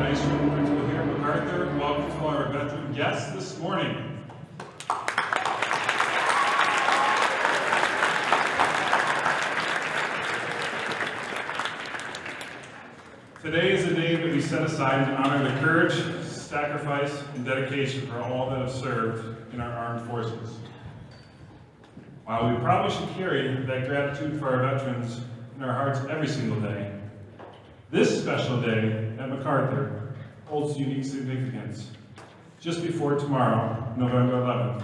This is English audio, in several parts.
nice room principal here at MacArthur. Welcome to our veteran guests this morning. Today is a day that we set aside to honor the courage, sacrifice, and dedication for all that have served in our armed forces. While we probably should carry that gratitude for our veterans in our hearts every single day, this special day at MacArthur holds unique significance just before tomorrow, November 11th.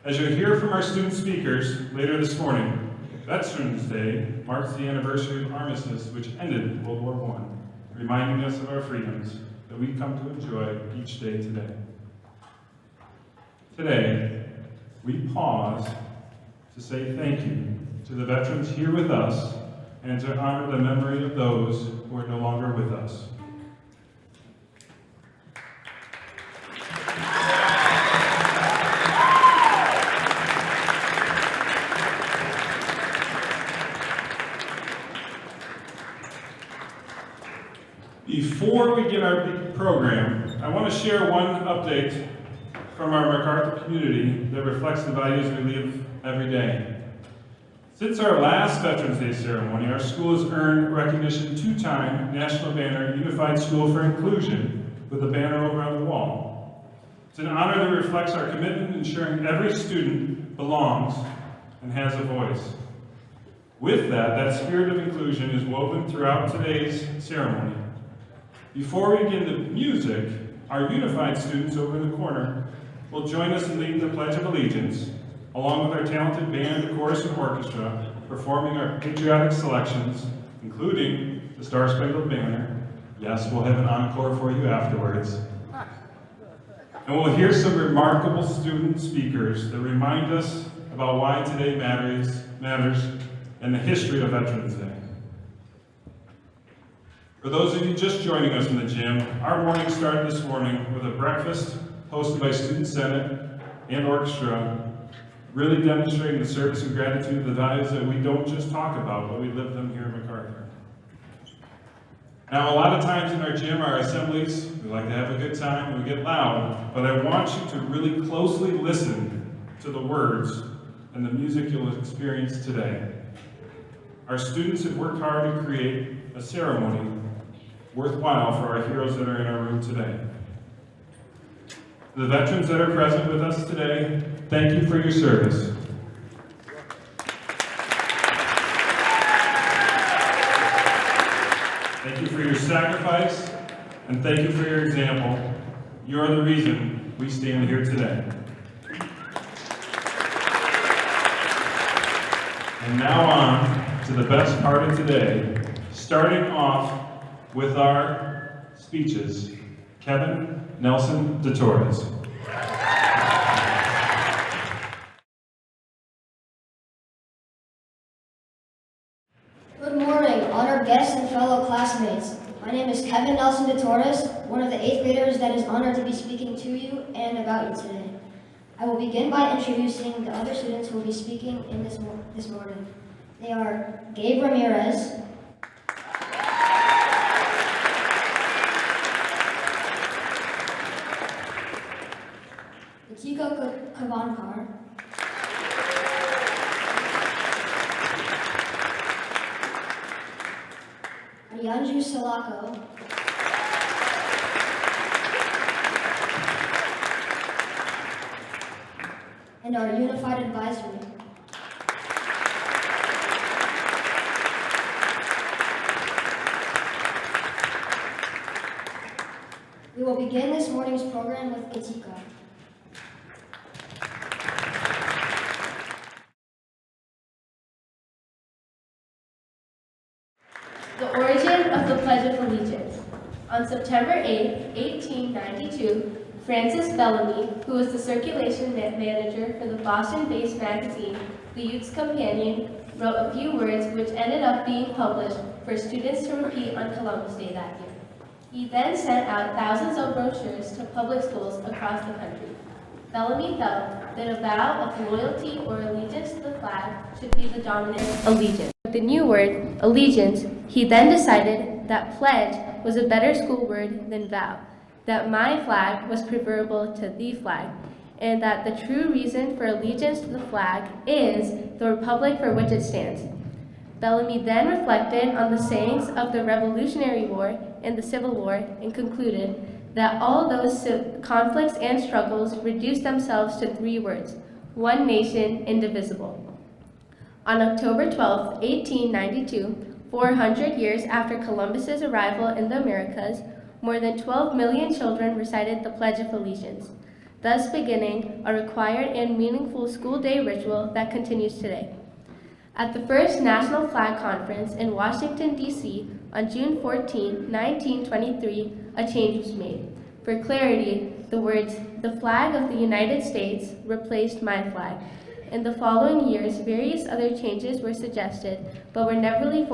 As you'll hear from our student speakers later this morning, Veterans Day marks the anniversary of armistice, which ended World War I, reminding us of our freedoms that we come to enjoy each day today. Today, we pause to say thank you to the veterans here with us and to honor the memory of those who are no longer with us. Before we get our program, I want to share one update from our MacArthur community that reflects the values we live every day. Since our last Veterans Day ceremony, our school has earned recognition two-time National Banner Unified School for Inclusion with a banner over on the wall. It's an honor that reflects our commitment to ensuring every student belongs and has a voice. With that spirit of inclusion is woven throughout today's ceremony. Before we begin the music, our unified students over in the corner will join us in leading the Pledge of Allegiance, along with our talented band, chorus, and orchestra, performing our patriotic selections, including the Star Spangled Banner. Yes, we'll have an encore for you afterwards. And we'll hear some remarkable student speakers that remind us about why today matters and the history of Veterans Day. For those of you just joining us in the gym, our morning started this morning with a breakfast hosted by Student Senate and orchestra, really demonstrating the service and gratitude of the values that we don't just talk about, but we live them here at MacArthur. Now, a lot of times in our gym, our assemblies, we like to have a good time and we get loud, but I want you to really closely listen to the words and the music you'll experience today. Our students have worked hard to create a ceremony worthwhile for our heroes that are in our room today. The veterans that are present with us today, thank you for your service. Thank you for your sacrifice, and thank you for your example. You are the reason we stand here today. And now on to the best part of today, starting off with our speeches. Kevin Nelson de Torres. Good morning, honored guests and fellow classmates. My name is Kevin Nelson de Torres, one of the 8th graders that is honored to be speaking to you and about you today. I will begin by introducing the other students who will be speaking in this morning. They are Gabe Ramirez, Chico Kavankar, Arianju Salako, and our Unified Advisory. We will begin this morning's program with Katika. The origin of the Pledge of Allegiance. On September 8, 1892, Francis Bellamy, who was the circulation manager for the Boston-based magazine, The Youth's Companion, wrote a few words which ended up being published for students to repeat on Columbus Day that year. He then sent out thousands of brochures to public schools across the country. Bellamy felt that a vow of loyalty or allegiance to the flag should be the dominant allegiance. With the new word, allegiance, he then decided that pledge was a better school word than vow, that my flag was preferable to the flag, and that the true reason for allegiance to the flag is the republic for which it stands. Bellamy then reflected on the sayings of the Revolutionary War and the Civil War and concluded that all those conflicts and struggles reduced themselves to 3 words: one nation, indivisible. On October 12, 1892, 400 years after Columbus's arrival in the Americas, more than 12 million children recited the Pledge of Allegiance, thus beginning a required and meaningful school day ritual that continues today. At the first National Flag Conference in Washington, D.C. on June 14, 1923, a change was made. For clarity, the words, "the flag of the United States," replaced "my flag." In the following years, various other changes were suggested, but were never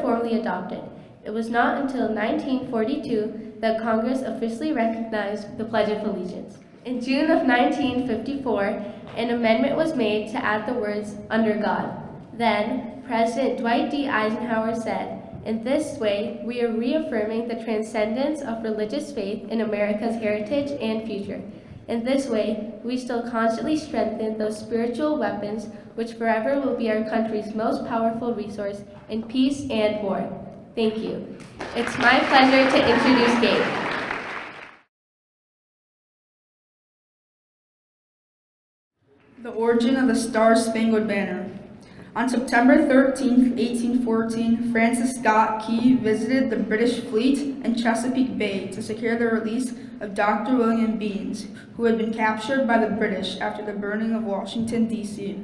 formally adopted. It was not until 1942 that Congress officially recognized the Pledge of Allegiance. In June of 1954, an amendment was made to add the words, "under God." Then, President Dwight D. Eisenhower said, "In this way, we are reaffirming the transcendence of religious faith in America's heritage and future. In this way, we still constantly strengthen those spiritual weapons which forever will be our country's most powerful resource in peace and war." Thank you. It's my pleasure to introduce Gabe. The origin of the Star-Spangled Banner. On September 13, 1814, Francis Scott Key visited the British fleet in Chesapeake Bay to secure the release of Dr. William Beanes, who had been captured by the British after the burning of Washington, D.C.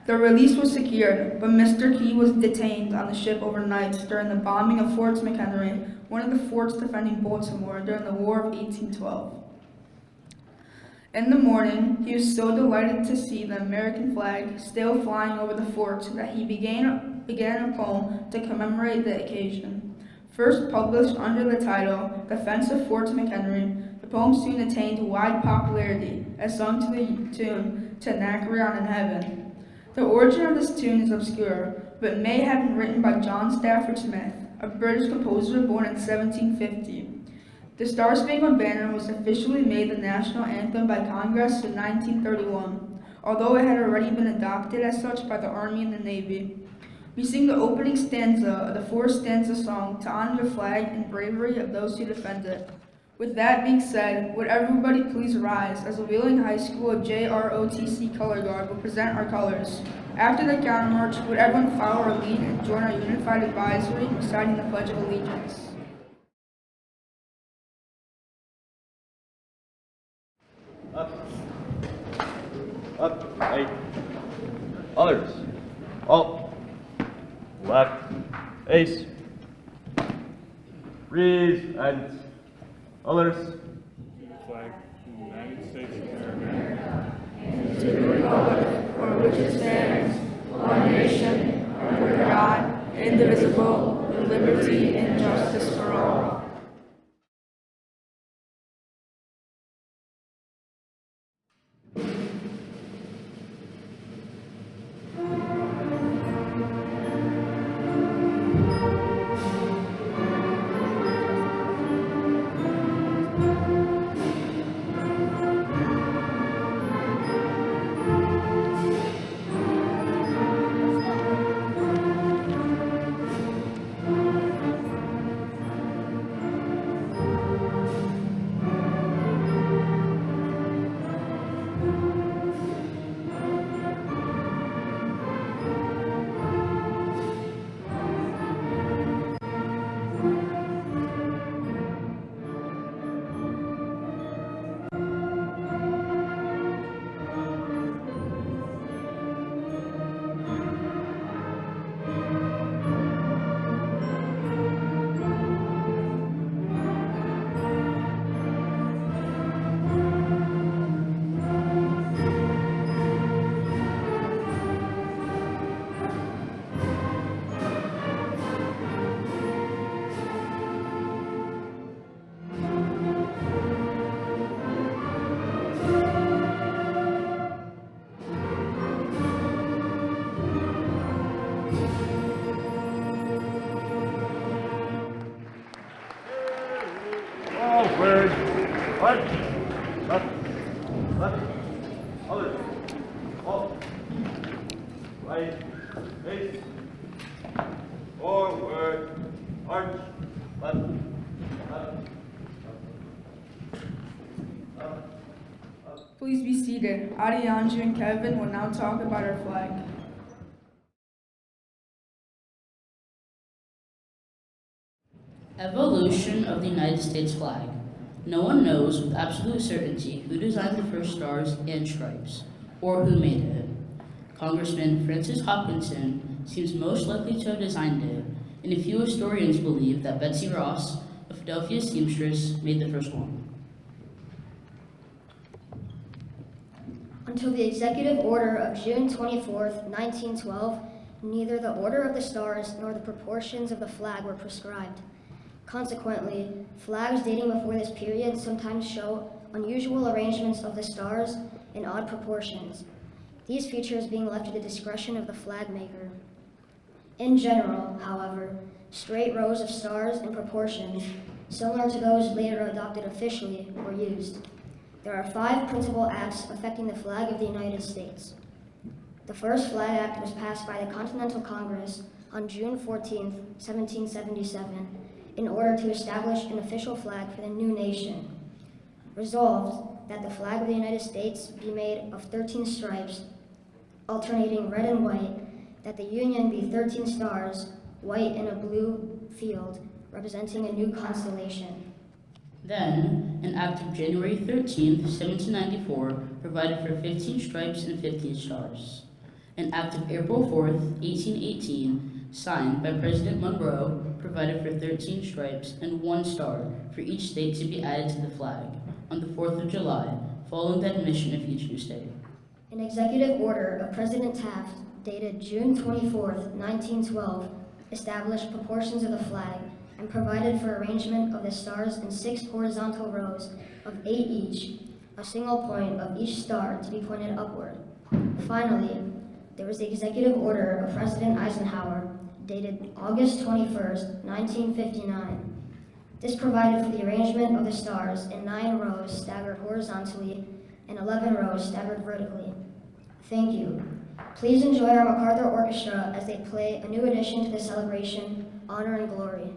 The release was secured, but Mr. Key was detained on the ship overnight during the bombing of Fort McHenry, one of the forts defending Baltimore during the War of 1812. In the morning, he was so delighted to see the American flag still flying over the fort that he began a poem to commemorate the occasion. First published under the title "Defense of Fort McHenry," the poem soon attained wide popularity as sung to the tune "To Anacreon in Heaven." The origin of this tune is obscure, but may have been written by John Stafford Smith, a British composer born in 1750. The Star-Spangled Banner was officially made the national anthem by Congress in 1931, although it had already been adopted as such by the Army and the Navy. We sing the opening stanza of the 4-stanza song to honor the flag and bravery of those who defend it. With that being said, would everybody please rise as the Wheeling High School JROTC Color Guard will present our colors. After the counter march, would everyone follow our lead and join our unified advisory in reciting the Pledge of Allegiance. Up, right, others, alt, left, ace, freeze, and others. Flag of the United States of America. To the republic for which it stands, one nation, under God, indivisible, with liberty and justice for all. left, left, left, others, halt, right, face, forward, arch, left, left, left, left. Please be seated. Adi, Anju, and Kevin will now talk about our flag. Evolution of the United States flag. No one knows with absolute certainty who designed the first stars and stripes, or who made it. Congressman Francis Hopkinson seems most likely to have designed it, and a few historians believe that Betsy Ross, a Philadelphia seamstress, made the first one. Until the executive order of June 24th, 1912, neither the order of the stars nor the proportions of the flag were prescribed. Consequently, flags dating before this period sometimes show unusual arrangements of the stars in odd proportions, these features being left to the discretion of the flag maker. In general, however, straight rows of stars in proportions similar to those later adopted officially were used. There are 5 principal acts affecting the flag of the United States. The first Flag Act was passed by the Continental Congress on June 14, 1777, in order to establish an official flag for the new nation. Resolved that the flag of the United States be made of 13 stripes, alternating red and white, that the Union be 13 stars, white in a blue field, representing a new constellation. Then, an act of January 13, 1794, provided for 15 stripes and 15 stars. An act of April 4, 1818, signed by President Monroe, provided for 13 stripes and 1 star for each state to be added to the flag on the 4th of July, following the admission of each new state. An executive order of President Taft, dated June 24, 1912, established proportions of the flag and provided for arrangement of the stars in 6 horizontal rows of 8 each, a single point of each star to be pointed upward. Finally, there was the executive order of President Eisenhower, dated August 21, 1959. This provided for the arrangement of the stars in 9 rows staggered horizontally and 11 rows staggered vertically. Thank you. Please enjoy our MacArthur Orchestra as they play a new addition to the celebration, Honor and Glory.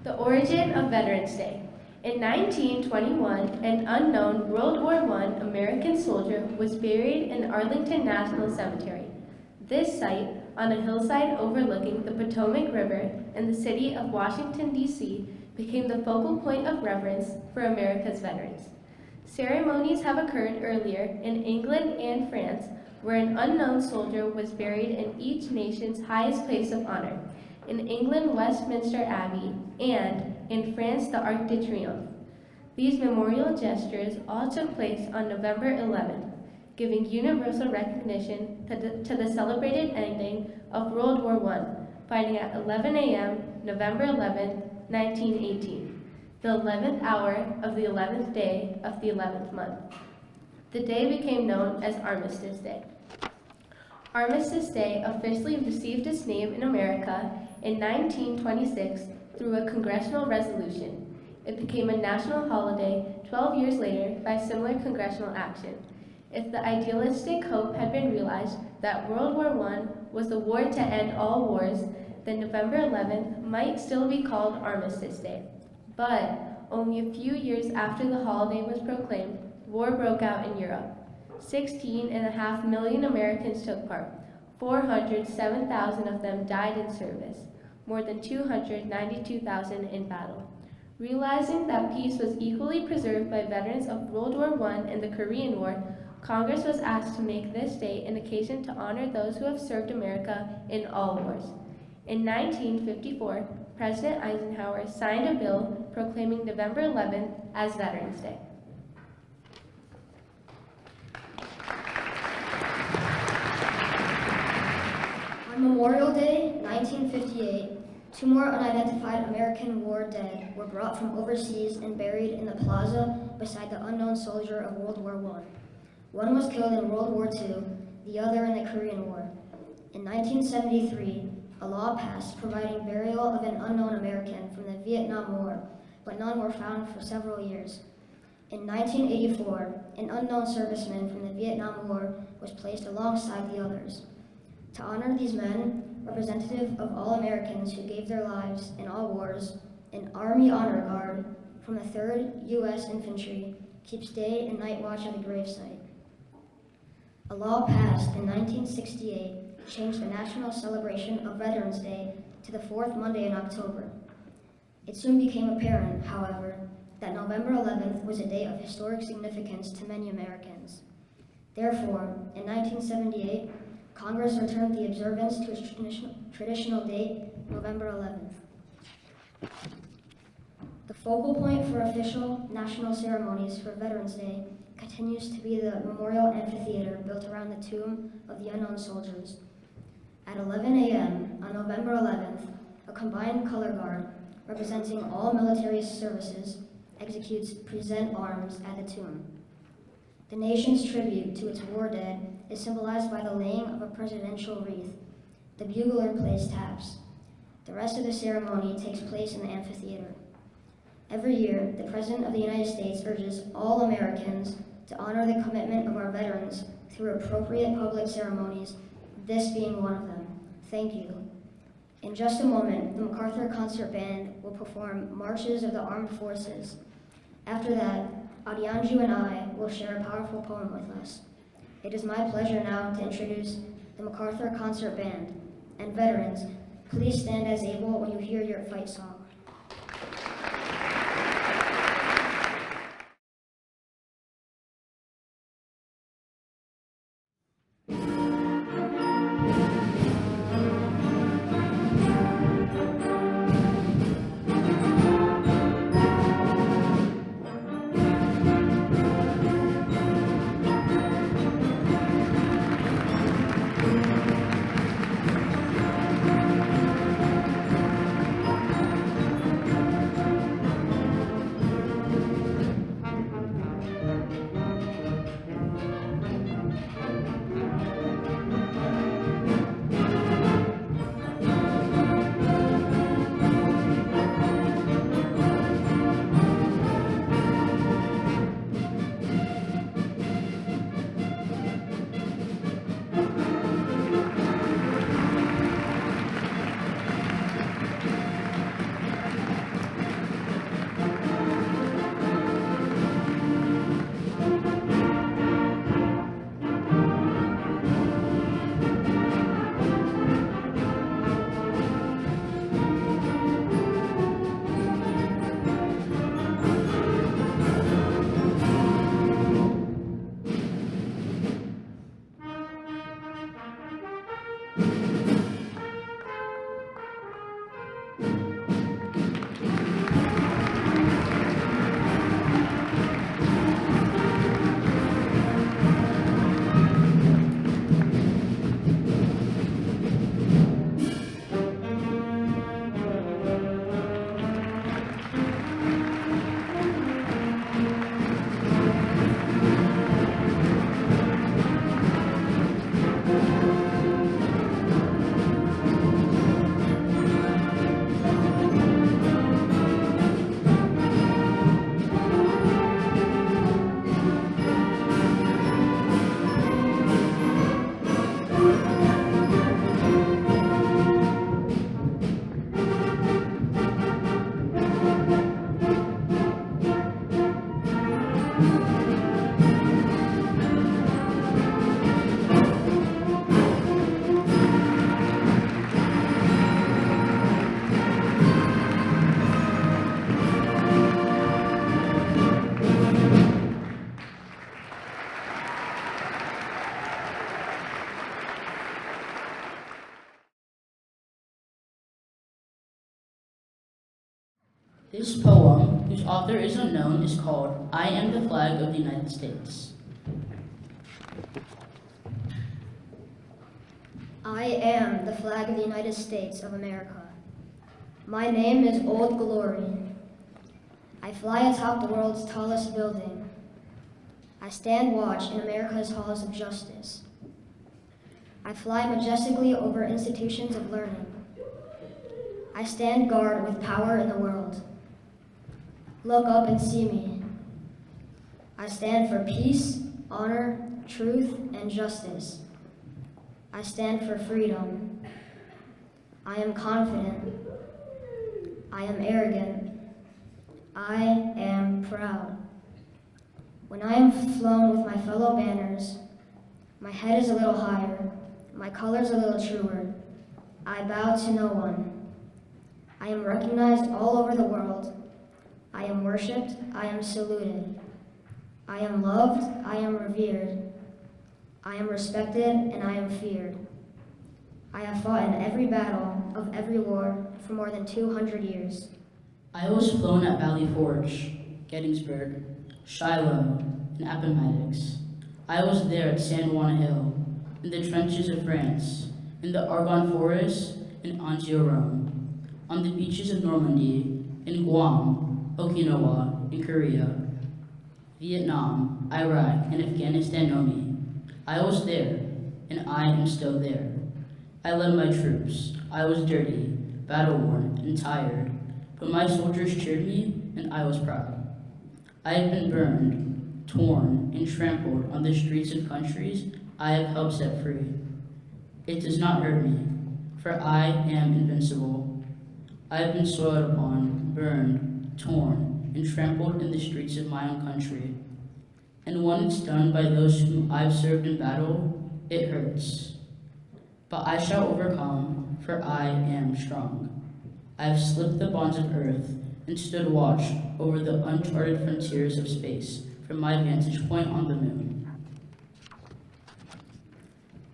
The origin of Veterans Day. In 1921, an unknown World War I American soldier was buried in Arlington National Cemetery. This site, on a hillside overlooking the Potomac River in the city of Washington, D.C., became the focal point of reverence for America's veterans. Ceremonies have occurred earlier in England and France, where an unknown soldier was buried in each nation's highest place of honor. In England, Westminster Abbey, and in France, the Arc de Triomphe. These memorial gestures all took place on November 11th, giving universal recognition to the celebrated ending of World War I, fighting at 11 a.m., November 11th, 1918, the 11th hour of the 11th day of the 11th month. The day became known as Armistice Day. Armistice Day officially received its name in America in 1926 through a congressional resolution. It became a national holiday 12 years later by similar congressional action. If the idealistic hope had been realized that World War I was the war to end all wars, then November 11th might still be called Armistice Day. But only a few years after the holiday was proclaimed, war broke out in Europe. 16.5 million Americans took part. 407,000 of them died in service, more than 292,000 in battle. Realizing that peace was equally preserved by veterans of World War I and the Korean War, Congress was asked to make this day an occasion to honor those who have served America in all wars. In 1954, President Eisenhower signed a bill proclaiming November 11th as Veterans Day. On Memorial Day, 1958, two more unidentified American war dead were brought from overseas and buried in the plaza beside the unknown soldier of World War I. One was killed in World War II, the other in the Korean War. In 1973, a law passed providing burial of an unknown American from the Vietnam War, but none were found for several years. In 1984, an unknown serviceman from the Vietnam War was placed alongside the others. To honor these men, representative of all Americans who gave their lives in all wars, an Army Honor Guard from the 3rd U.S. Infantry keeps day and night watch at the gravesite. A law passed in 1968 changed the national celebration of Veterans Day to the 4th Monday in October. It soon became apparent, however, that November 11th was a day of historic significance to many Americans. Therefore, in 1978, Congress returned the observance to its traditional date, November 11th. The focal point for official national ceremonies for Veterans Day continues to be the Memorial Amphitheater built around the tomb of the unknown soldiers. At 11 a.m. on November 11th, a combined color guard representing all military services executes present arms at the tomb. The nation's tribute to its war dead is symbolized by the laying of a presidential wreath. The bugler plays taps. The rest of the ceremony takes place in the amphitheater. Every year, the President of the United States urges all Americans to honor the commitment of our veterans through appropriate public ceremonies, this being one of them. Thank you. In just a moment, the MacArthur Concert Band will perform Marches of the Armed Forces. After that, Adyanju and I will share a powerful poem with us. It is my pleasure now to introduce the MacArthur Concert Band. And veterans, please stand as able when you hear your fight song. This poem, whose author is unknown, is called I Am the Flag of the United States. I am the flag of the United States of America. My name is Old Glory. I fly atop the world's tallest building. I stand watch in America's halls of justice. I fly majestically over institutions of learning. I stand guard with power in the world. Look up and see me. I stand for peace, honor, truth, and justice. I stand for freedom. I am confident. I am arrogant. I am proud. When I am flown with my fellow banners, my head is a little higher, my colors a little truer. I bow to no one. I am recognized all over the world. I am worshipped, I am saluted. I am loved, I am revered. I am respected, and I am feared. I have fought in every battle of every war for more than 200 years. I was flown at Valley Forge, Gettysburg, Shiloh, and Appomattox. I was there at San Juan Hill, in the trenches of France, in the Argonne Forest, in Anzio, Rome, on the beaches of Normandy, in Guam, Okinawa, in Korea, Vietnam, Iraq, and Afghanistan know me. I was there, and I am still there. I led my troops. I was dirty, battle-worn, and tired, but my soldiers cheered me, and I was proud. I have been burned, torn, and trampled on the streets of countries I have helped set free. It does not hurt me, for I am invincible. I have been soiled upon, burned, torn, and trampled in the streets of my own country. And when it's done by those whom I've served in battle, it hurts. But I shall overcome, for I am strong. I have slipped the bonds of earth and stood watch over the uncharted frontiers of space from my vantage point on the moon.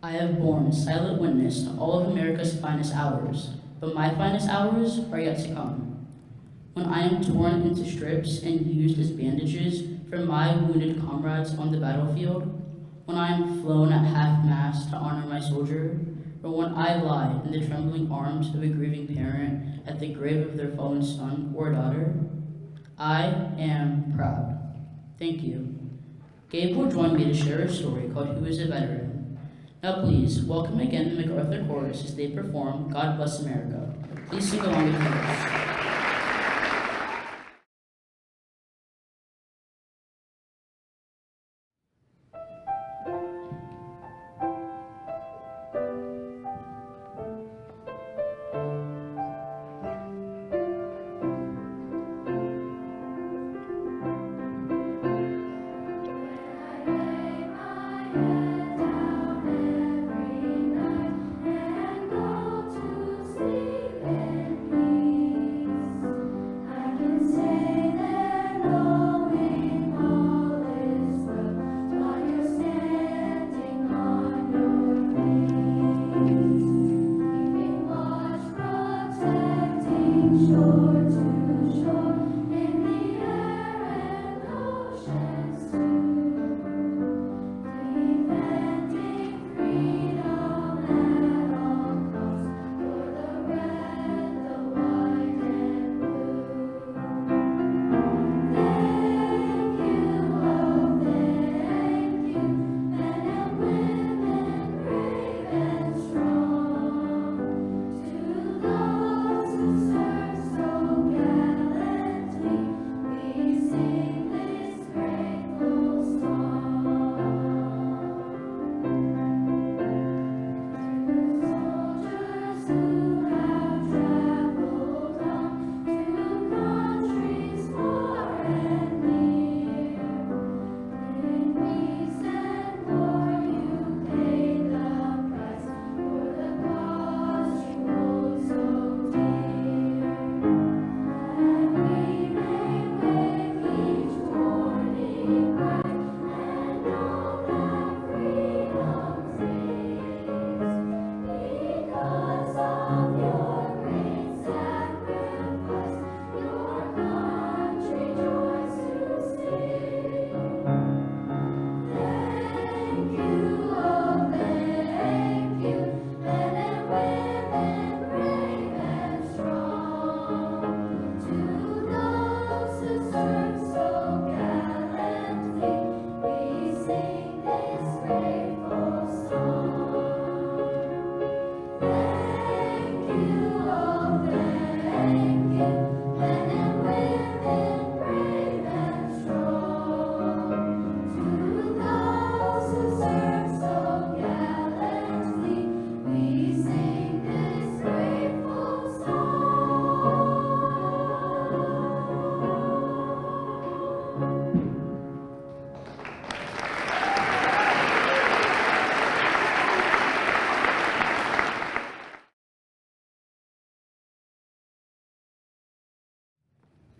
I have borne silent witness to all of America's finest hours, but my finest hours are yet to come. When I am torn into strips and used as bandages for my wounded comrades on the battlefield, when I am flown at half-mast to honor my soldier, or when I lie in the trembling arms of a grieving parent at the grave of their fallen son or daughter, I am proud. Thank you. Gabe will join me to share a story called Who is a Veteran? Now please, welcome again the MacArthur Chorus as they perform God Bless America. Please sing along with me. So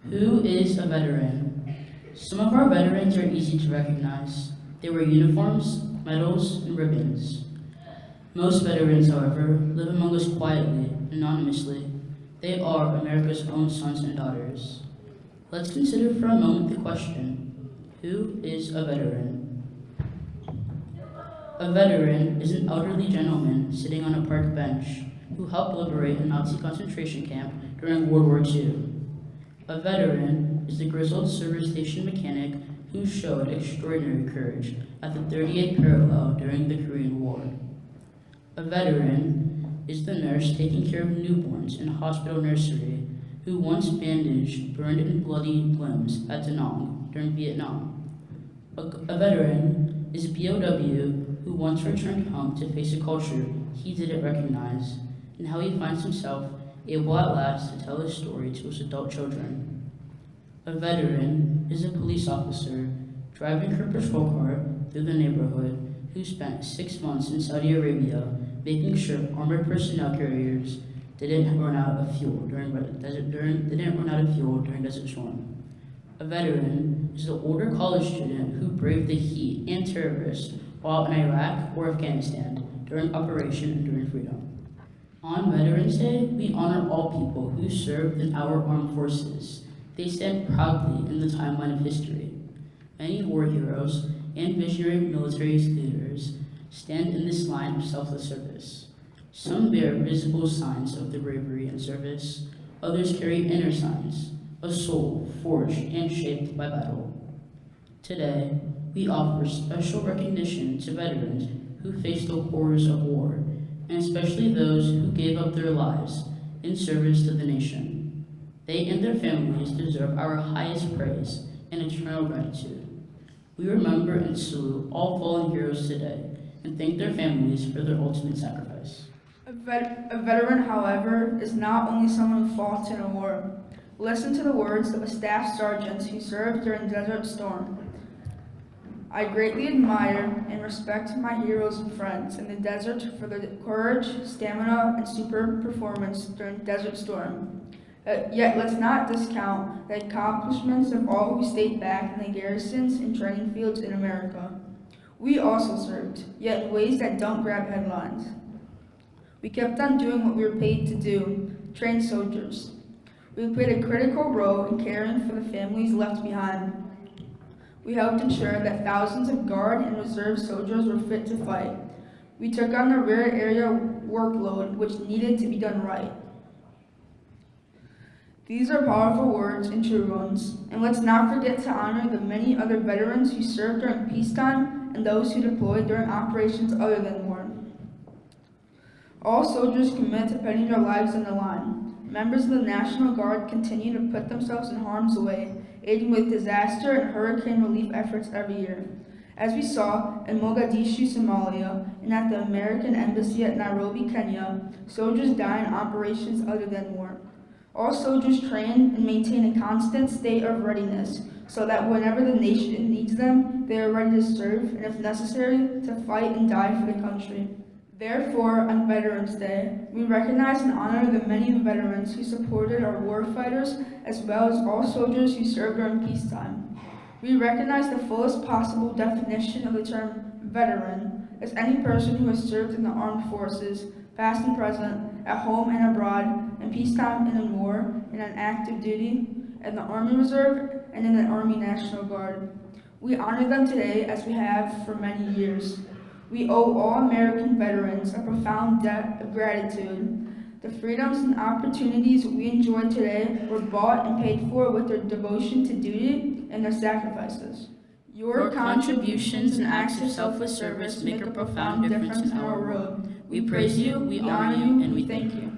Who is a veteran? Some of our veterans are easy to recognize. They wear uniforms, medals, and ribbons. Most veterans, however, live among us quietly, anonymously. They are America's own sons and daughters. Let's consider for a moment the question, who is a veteran? A veteran is an elderly gentleman sitting on a park bench who helped liberate a Nazi concentration camp during World War II. A veteran is the grizzled service station mechanic who showed extraordinary courage at the 38th parallel during the Korean War. A veteran is the nurse taking care of newborns in a hospital nursery who once bandaged burned and bloody limbs at Da Nang during Vietnam. A veteran is a POW who once returned home to face a culture he didn't recognize, and how he finds himself able at last to tell his story to his adult children. A veteran is a police officer driving her patrol car through the neighborhood who spent 6 months in Saudi Arabia making sure armored personnel carriers didn't run out of fuel during Desert Storm. A veteran is the older college student who braved the heat and terrorists while in Iraq or Afghanistan during Operation Enduring Freedom. On Veterans Day, we honor all people who served in our armed forces. They stand proudly in the timeline of history. Many war heroes and visionary military leaders stand in this line of selfless service. Some bear visible signs of their bravery and service. Others carry inner signs, a soul forged and shaped by battle. Today, we offer special recognition to veterans who faced the horrors of war, and especially those who gave up their lives in service to the nation. They and their families deserve our highest praise and eternal gratitude. We remember and salute all fallen heroes today and thank their families for their ultimate sacrifice. A veteran, however, is not only someone who fought in a war. Listen to the words of a staff sergeant who served during Desert Storm. I greatly admire and respect my heroes and friends in the desert for their courage, stamina, and superb performance during Desert Storm. Yet let's not discount the accomplishments of all who stayed back in the garrisons and training fields in America. We also served, yet in ways that don't grab headlines. We kept on doing what we were paid to do, train soldiers. We played a critical role in caring for the families left behind. We helped ensure that thousands of Guard and Reserve soldiers were fit to fight. We took on the rare area workload which needed to be done right. These are powerful words and true ones, and let's not forget to honor the many other veterans who served during peacetime and those who deployed during operations other than war. All soldiers commit to putting their lives on the line. Members of the National Guard continue to put themselves in harm's way, aiding with disaster and hurricane relief efforts every year. As we saw in Mogadishu, Somalia, and at the American Embassy at Nairobi, Kenya, soldiers die in operations other than war. All soldiers train and maintain a constant state of readiness so that whenever the nation needs them, they are ready to serve and, if necessary, to fight and die for the country. Therefore, on Veterans Day, we recognize and honor the many veterans who supported our war fighters as well as all soldiers who served during peacetime. We recognize the fullest possible definition of the term veteran as any person who has served in the armed forces, past and present, at home and abroad, in peacetime and in war, in an active duty, in the Army Reserve, and in the Army National Guard. We honor them today as we have for many years. We owe all American veterans a profound debt of gratitude. The freedoms and opportunities we enjoy today were bought and paid for with their devotion to duty and their sacrifices. Your contributions and acts of selfless service make a profound difference in our world. We praise you, we honor you, and we thank you.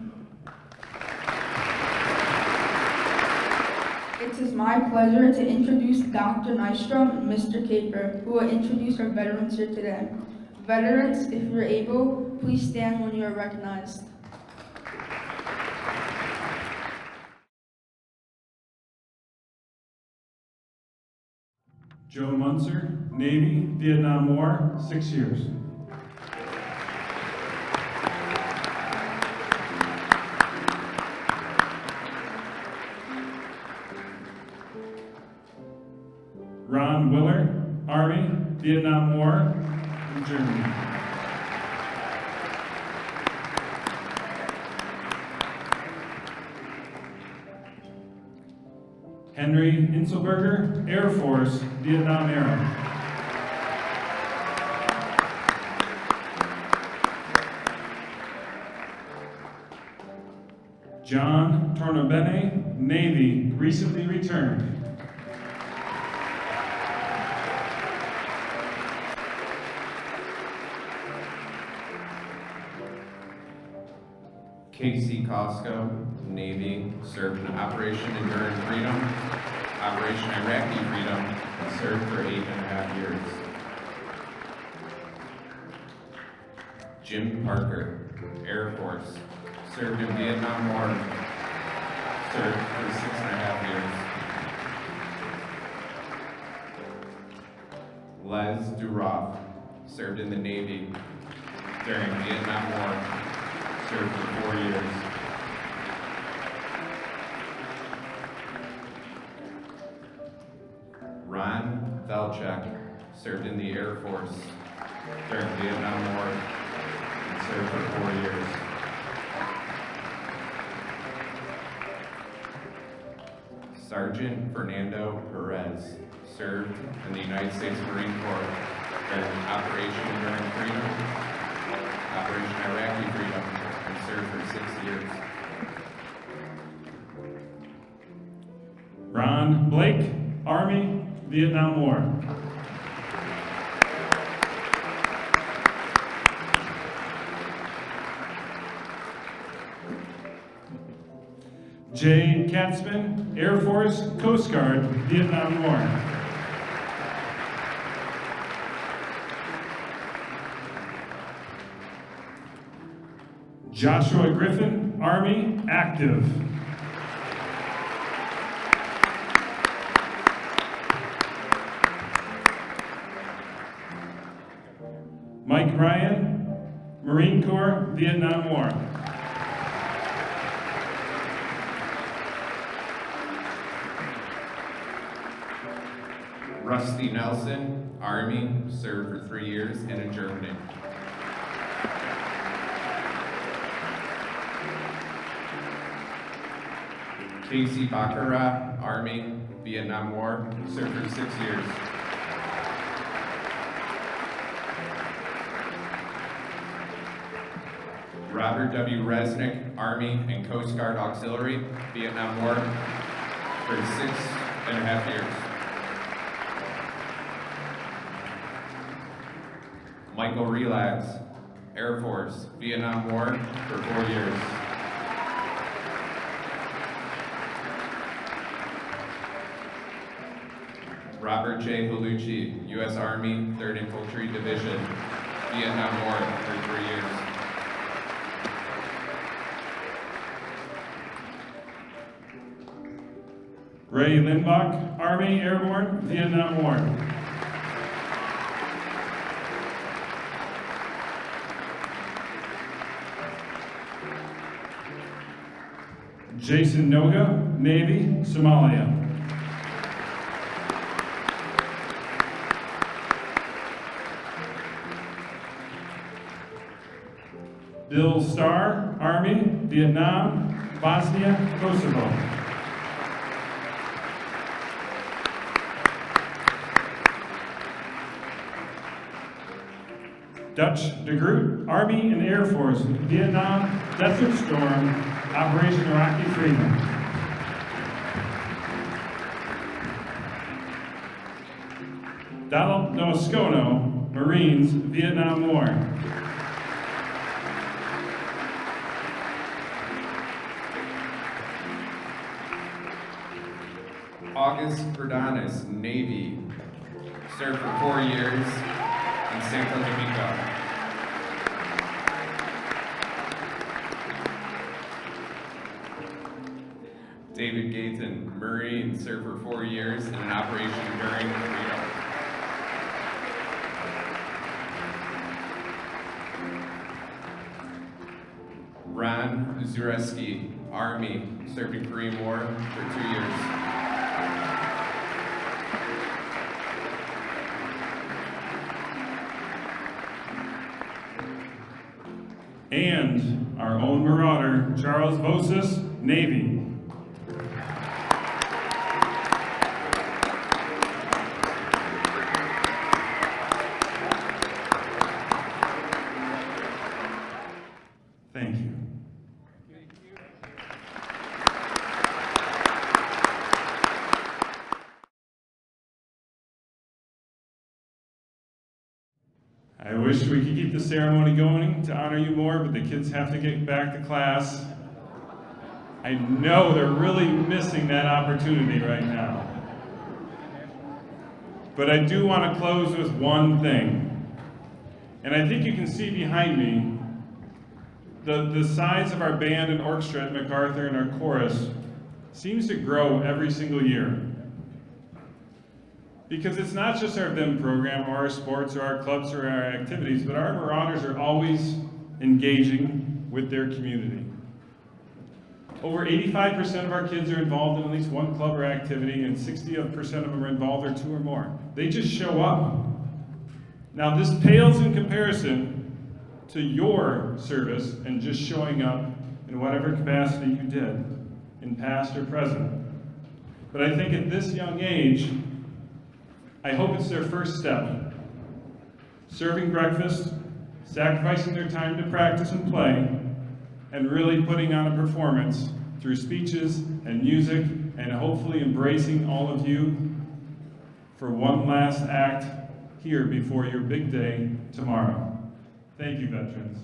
It is my pleasure to introduce Dr. Nystrom and Mr. Caper, who will introduce our veterans here today. Veterans, if you're able, please stand when you are recognized. Joe Munzer, Navy, Vietnam War, 6 years. Ron Willard, Army, Vietnam War, and Germany. Henry Inselberger, Air Force, Vietnam era. John Tornabene, Navy, recently returned. Casey Costco, Navy, served in Operation Enduring Freedom, Operation Iraqi Freedom, and served for 8.5 years. Jim Parker, Air Force, served in Vietnam War, served for 6.5 years. Les Duroff, served in the Navy during Vietnam War, served for 4 years. Ron Valchek served in the Air Force during Vietnam War and served for 4 years. Sergeant Fernando Perez served in the United States Marine Corps during Operation Enduring Freedom, Operation Iraqi Freedom, and served for 6 years. Ron Blake, Army, Vietnam War. Jay Katzman, Air Force, Coast Guard, Vietnam War. Joshua Griffin, Army, active. Mike Ryan, Marine Corps, Vietnam War. Rusty Nelson, Army, served for 3 years in Germany. Casey Baccarat, Army, Vietnam War, served for 6 years. Robert W. Resnick, Army and Coast Guard Auxiliary, Vietnam War, for 6.5 years. Michael Relax, Air Force, Vietnam War, for 4 years. Robert J. Halucci, U.S. Army, 3rd Infantry Division, Vietnam War, for 3 years. Ray Lindbach, Army, Airborne, Vietnam War. Jason Noga, Navy, Somalia. Bill Starr, Army, Vietnam, Bosnia, Kosovo. Dutch de Groot, Army and Air Force, Vietnam, Desert Storm, Operation Iraqi Freedom. Donald Noascono, Marines, Vietnam War. August Perdonis, Navy, served for 4 years in Santo Domingo. David Gayton, Marine, served for 4 years in an Operation Enduring Freedom. Ron Zureski, Army, served in Korean War for 2 years. and our own Marauder, Charles Vosis, Navy. Thank you. I wish we could keep the ceremony going to honor you more, but the kids have to get back to class. I know they're really missing that opportunity right now. But I do want to close with one thing. And I think you can see behind me the size of our band and orchestra at MacArthur and our chorus seems to grow every single year. Because it's not just our VIM program or our sports or our clubs or our activities, but our Marauders are always engaging with their community. Over 85% of our kids are involved in at least one club or activity, and 60% of them are involved in 2 or more. They just show up. Now this pales in comparison to your service and just showing up in whatever capacity you did, in past or present. But I think at this young age, I hope it's their first step. Serving breakfast, sacrificing their time to practice and play, and really putting on a performance through speeches and music, and hopefully embracing all of you for one last act here before your big day tomorrow. Thank you, veterans.